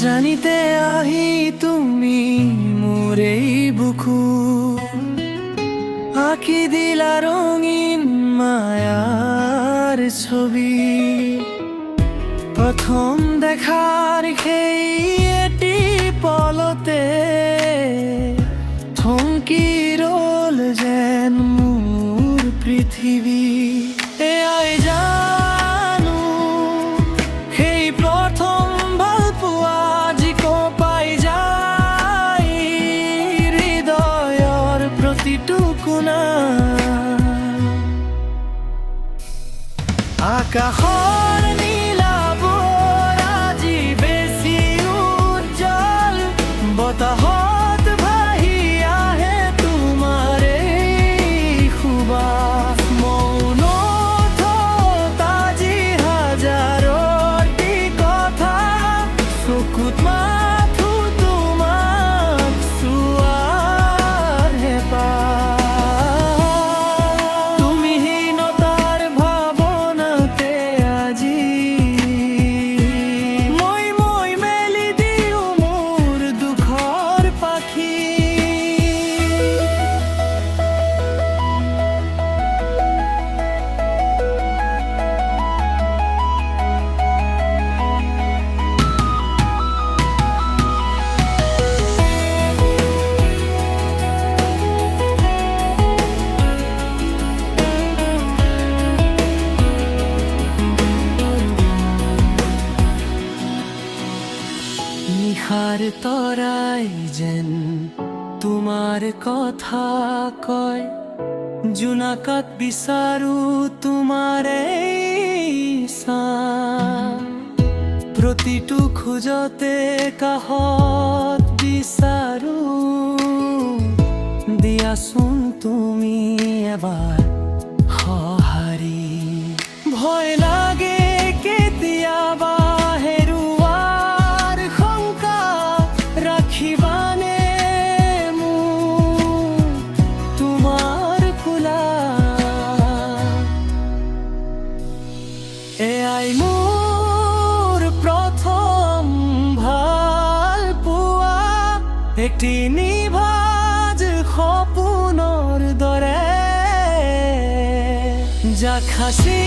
অজানিতে আহি তুমি মোরেই বুকু আঁকি দিলা রঙিন মায়ার ছবি। প্রথম দেখার সেই এটি পলতে থমকি রল যেন মোর পৃথিবী। এয়াই জানো সেই প্রথম ভাল পোৱা যিকো পাই যায় হৃদয়ৰ প্ৰতিটো কোণা। আকাশৰ নীলাবোৰ আজি বেছি উজ্জ্বল, বতাহত ভাহি আহে তোমাৰে সুবাস। মৌনত আজি হাজাৰটি কথা, চকুত মাথো তোমাক চোৱাৰ হেঁপাহ। তুমি হীনতাৰ ভাৱনাতে আজি মই মেলি দিওঁ মোৰ দুখৰ পাখি। নিশাৰ তৰাই যেন তোমাৰ কথা কয়, জোনাকত বিচাৰো তোমাৰে ছাঁ। প্ৰতিটো খোজতে কাষত বিচাৰো দিয়াচোন তুমি এবাৰ সঁহাৰি। ভয় লাগে কেতিয়াবা হেৰুৱাৰ শংকা, ৰাখিবানে মোক তোমাৰ কোলাত। এয়াই মোৰ প্ৰথম ভাল পোৱা, এটি নিভাঁজ সপোনৰ দৰে যাক সাঁচি